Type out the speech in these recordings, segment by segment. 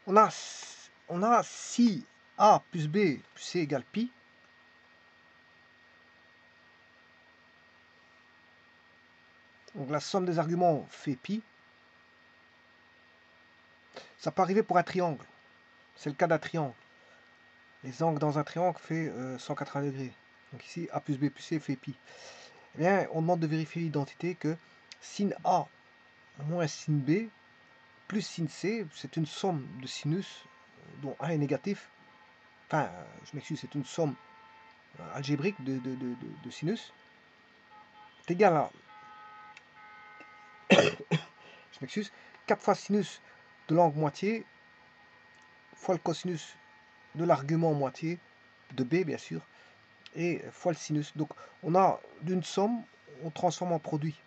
on a si A plus B plus C égale pi, donc la somme des arguments fait pi. Ça peut arriver pour un triangle. C'est le cas d'un triangle. Les angles dans un triangle fait 180 degrés. Donc ici, A plus B plus C fait pi. Eh bien, on demande de vérifier l'identité que sin A moins sin B plus sin C, c'est une somme de sinus dont 1 est négatif. Enfin, je m'excuse, c'est une somme algébrique de sinus. C'est égal à, je m'excuse, 4 fois sinus de l'angle moitié fois le cosinus de l'argument moitié de B, bien sûr, et fois le sinus. Donc, on a d'une somme, on transforme en produit.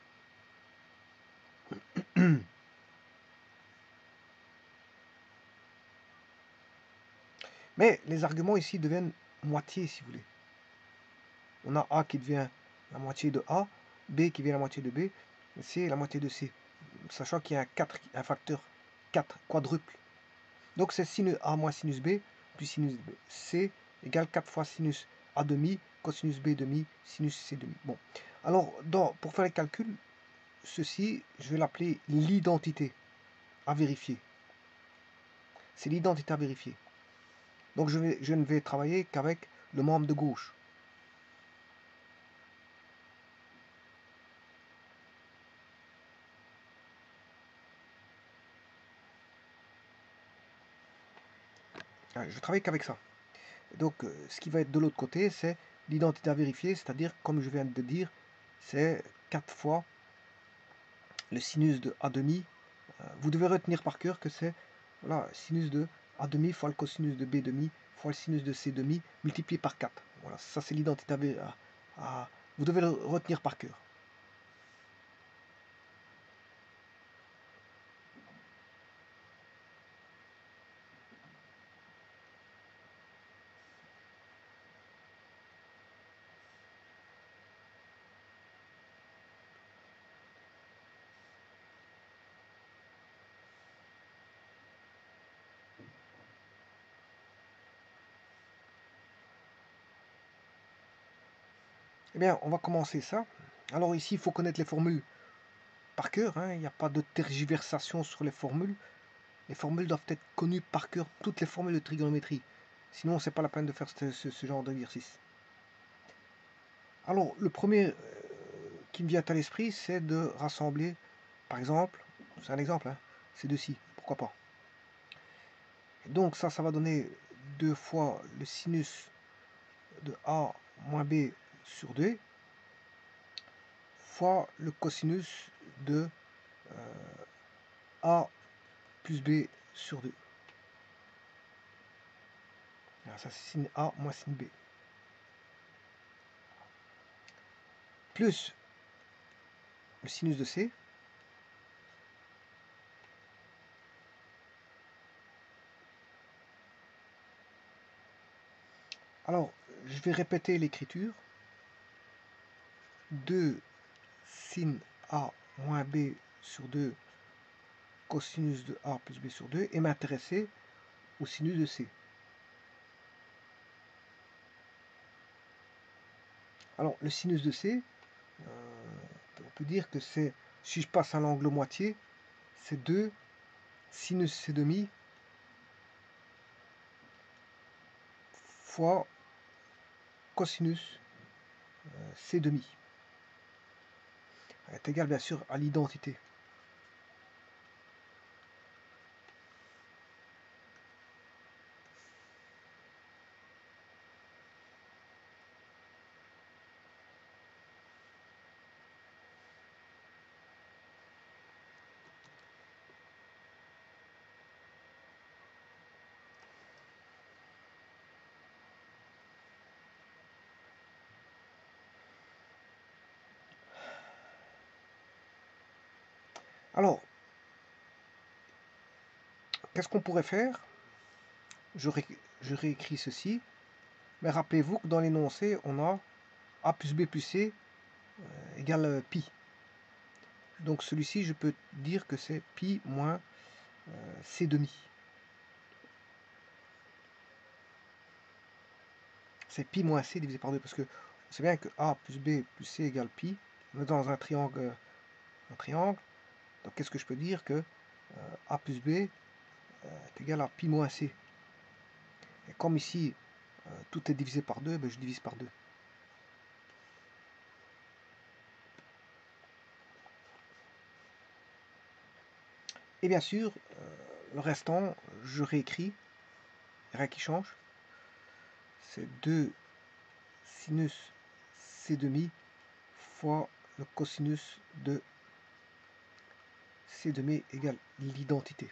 Mais les arguments ici deviennent moitié, si vous voulez. On a A qui devient la moitié de A, B qui devient la moitié de B, C la moitié de C. Sachant qu'il y a un facteur 4 quadruple. Donc c'est sinus A moins sinus B plus sinus B. C égale 4 fois sinus A demi, cosinus B demi, sinus C demi. Bon. Alors, pour faire les calculs, ceci, je vais l'appeler l'identité à vérifier. C'est l'identité à vérifier. Donc je ne vais travailler qu'avec le membre de gauche. Je travaille qu'avec ça. Donc ce qui va être de l'autre côté, c'est l'identité à vérifier, c'est-à-dire, comme je viens de dire, c'est 4 fois le sinus de A demi. Vous devez retenir par cœur que c'est voilà, sinus de A demi fois le cosinus de B demi fois le sinus de C demi multiplié par 4. Voilà, ça c'est l'identité vous devez le retenir par cœur. Eh bien, on va commencer ça. Alors ici, il faut connaître les formules par cœur. Hein. Il n'y a pas de tergiversation sur les formules. Les formules doivent être connues par cœur, toutes les formules de trigonométrie. Sinon, c'est pas la peine de faire ce genre d'exercice. Alors, le premier qui me vient à l'esprit, c'est de rassembler, par exemple, c'est un exemple, hein, ces deux-ci, pourquoi pas. Donc ça va donner 2 fois le sinus de A moins B sur 2 fois le cosinus de A plus B sur 2. Alors ça c'est sin A moins sin B. Plus le sinus de C. Alors, je vais répéter l'écriture. 2 sin A moins B sur 2 cosinus de A plus B sur 2 et m'intéresser au sinus de C. Alors, le sinus de C, on peut dire que c'est, si je passe à l'angle moitié, c'est 2 sinus C demi fois cosinus C demi. Elle est égale bien sûr à l'identité. Alors, qu'est-ce qu'on pourrait faire? Je réécris ceci, mais rappelez-vous que dans l'énoncé, on a A plus B plus C égale pi. Donc celui-ci, je peux dire que c'est pi moins C demi. c'est pi moins c divisé par 2, parce que on sait bien que a plus b plus c égale pi. On est dans un triangle, donc qu'est-ce que je peux dire que a plus b est égal à pi moins c. Et comme ici, tout est divisé par 2, ben je divise par 2. Et bien sûr, le restant, je réécris, rien qui change. C'est 2 sinus c demi fois le cosinus de c demi égale l'identité.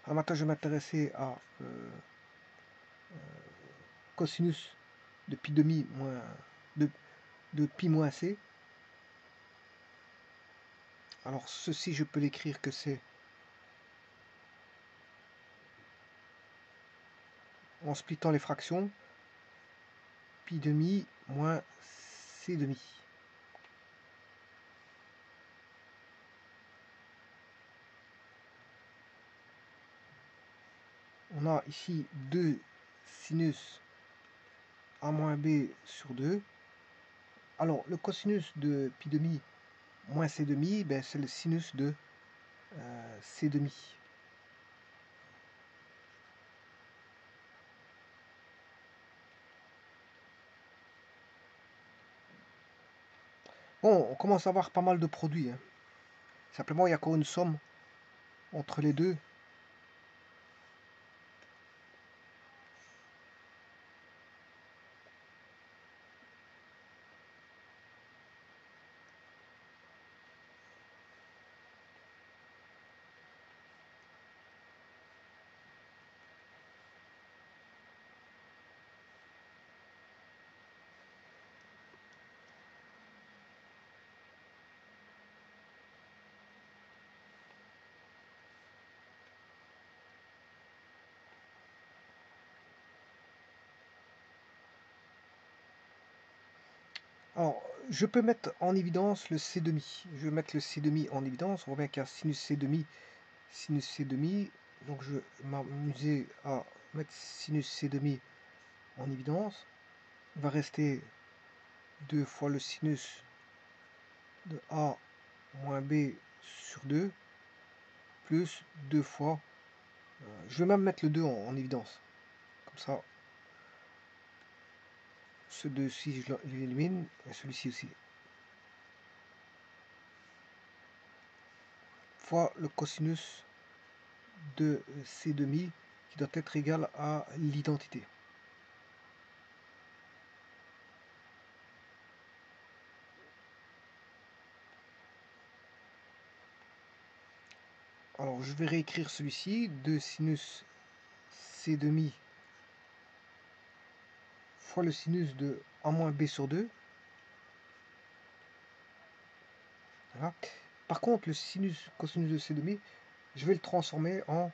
Alors maintenant, je vais m'intéresser à cosinus de pi demi moins de pi moins c. Alors ceci, je peux l'écrire que c'est en splittant les fractions, pi demi moins c demi. On a ici 2 sinus a moins b sur 2. Alors, le cosinus de pi demi moins c demi, ben, c'est le sinus de c demi. Bon, on commence à avoir pas mal de produits, hein. Simplement, il y a encore une somme entre les deux. Alors, je peux mettre en évidence le c demi. Je vais mettre le c demi en évidence. On voit bien qu'il y a sinus c demi, sinus c demi. Donc, je vais m'amuser à mettre sinus c demi en évidence. Il va rester 2 fois le sinus de a moins b sur 2, plus 2 fois... je vais même mettre le 2 en évidence. Comme ça, ce 2-ci, je l'élimine, et celui-ci aussi. Fois le cosinus de c demi, qui doit être égal à l'identité. Alors, je vais réécrire celui-ci, 2 sinus c demi fois le sinus de a moins b sur 2. Voilà. Par contre, le sinus, cosinus de c demi, je vais le transformer en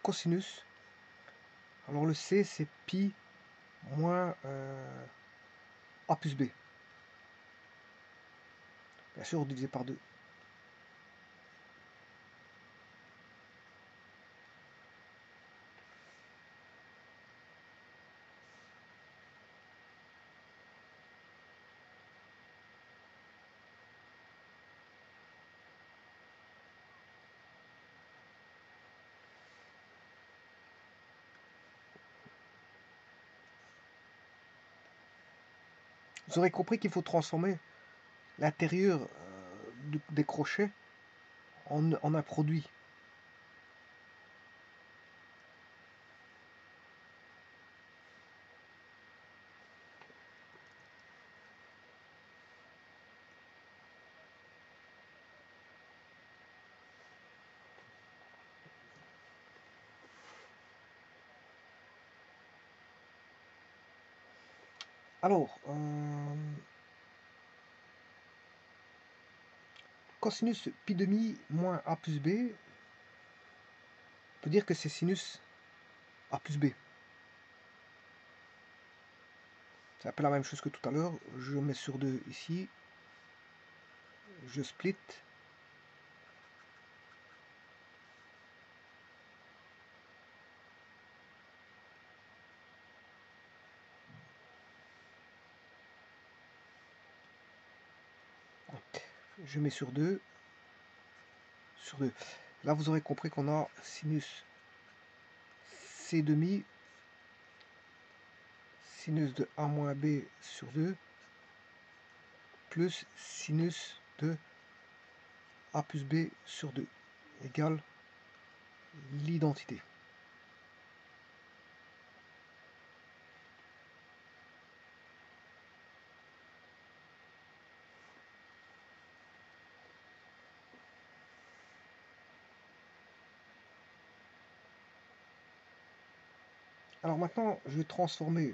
cosinus. Alors le c, c'est pi moins a plus b. Bien sûr, divisé par 2. Vous aurez compris qu'il faut transformer l'intérieur des crochets en un produit. Alors, cosinus pi demi moins a plus b, on peut dire que c'est sinus a plus b. C'est un peu la même chose que tout à l'heure. Je mets sur 2 ici. Je split. je mets sur 2, sur 2. Là, vous aurez compris qu'on a sinus C demi, sinus de A moins B sur 2, plus sinus de A plus B sur 2, égale l'identité. Alors maintenant, je vais transformer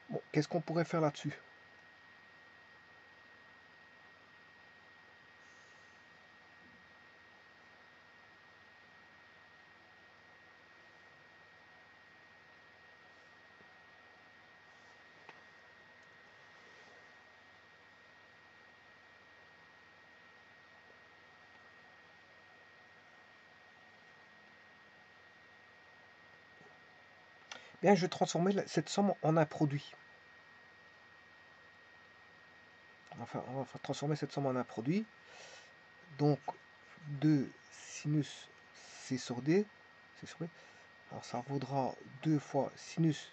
bon, qu'est-ce qu'on pourrait faire là-dessus? Bien, je vais transformer cette somme en un produit. Enfin, on va transformer cette somme en un produit. Donc, 2 sinus C sur D, alors ça vaudra 2 fois sinus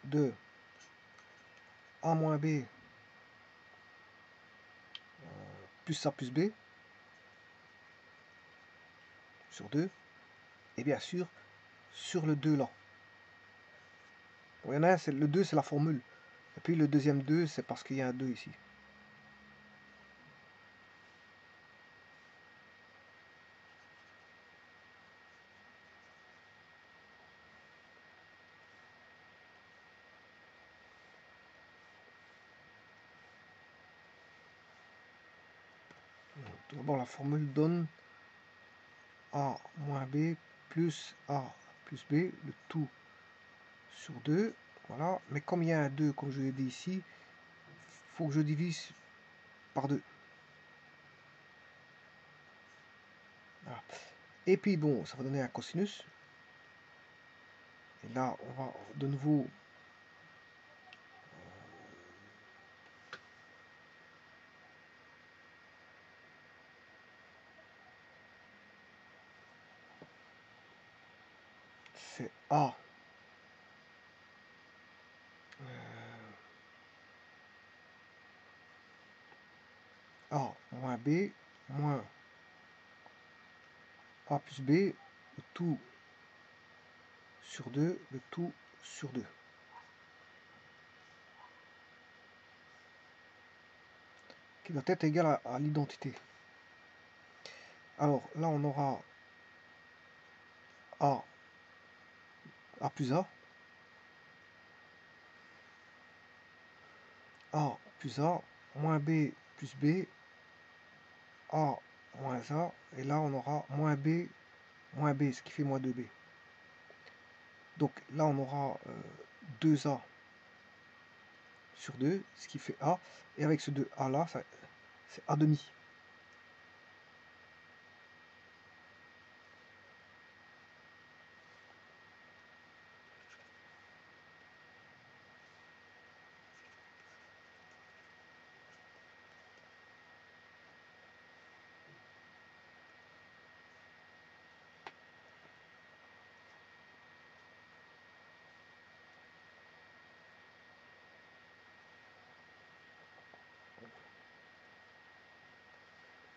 de A moins B plus A plus B sur 2, et bien sûr sur le 2 là. Bon, il y en a un, le 2 c'est la formule, et puis le deuxième 2 c'est parce qu'il y a un 2 ici. Tout d'abord la formule donne A moins B plus A plus B, le tout sur 2, voilà. Mais comme il y a un 2, comme je l'ai dit ici, il faut que je divise par 2. Voilà. Et puis bon, ça va donner un cosinus. Et là, on va de nouveau c'est A A moins B moins A plus B, le tout sur 2, le tout sur 2. Qui doit être égal à l'identité. Alors là, on aura A plus A plus A, moins B plus B, A moins A, et là on aura moins B, ce qui fait moins 2B. Donc là on aura 2A sur 2, ce qui fait A, et avec ce 2A là, c'est A demi.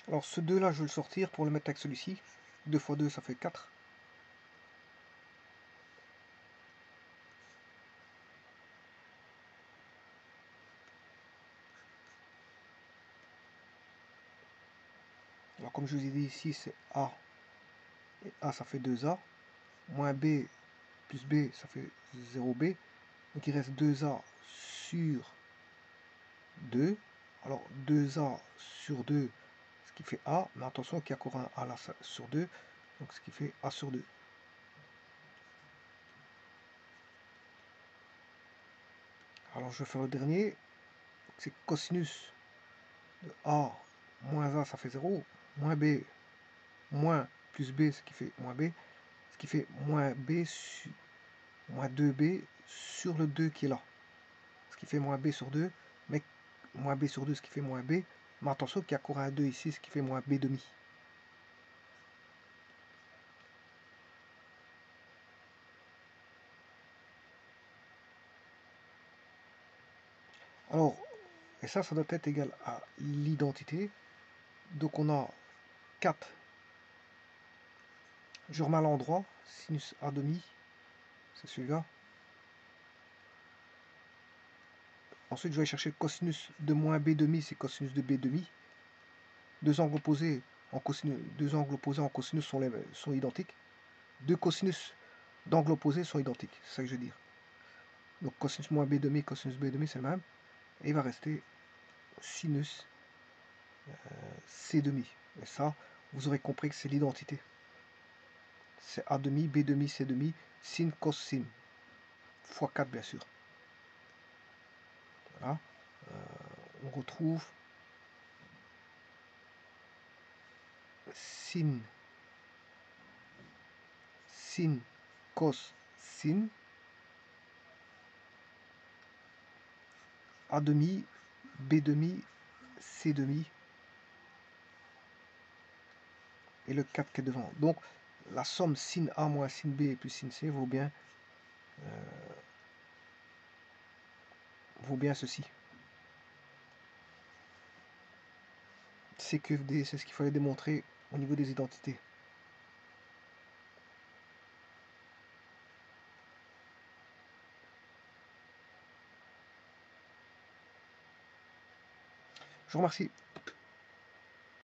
Alors ce 2 là, je vais le sortir pour le mettre avec celui-ci. 2 fois 2, ça fait 4. Alors comme je vous ai dit ici, c'est A. Et A, ça fait 2A. Moins B plus B, ça fait 0B. Donc il reste 2A sur 2. Alors 2A sur 2, ce qui fait A, mais attention qu'il y a encore un A là sur 2, donc ce qui fait A sur 2. Alors je vais faire le dernier, c'est cosinus de A moins A, ça fait 0, moins B, moins plus B, ce qui fait moins B, ce qui fait moins B sur moins 2B sur le 2 qui est là. Ce qui fait moins B sur 2, mais moins B sur 2, ce qui fait moins B. Mais attention qu'il y a encore un 2 ici, ce qui fait moins B demi. Alors, et ça doit être égal à l'identité. Donc on a 4. Je remets à l'endroit, sinus A demi, c'est celui-là. Ensuite, je vais chercher cosinus de moins B demi, c'est cosinus de B demi. Deux angles opposés en cosinus sont identiques. Deux cosinus d'angles opposés sont identiques, c'est ça que je veux dire. Donc cosinus moins B demi, cosinus B demi, c'est le même. Et il va rester sinus C demi. Et ça, vous aurez compris que c'est l'identité. C'est A demi, B demi, C demi, sin, cos, sin. Fois 4, bien sûr. Voilà. On retrouve sin, cos, sin. A demi, B demi, C demi. Et le 4 qui est devant. Donc, la somme sin A moins sin B plus sin C vaut bien ceci. CQFD, c'est ce qu'il fallait démontrer au niveau des identités. Je vous remercie.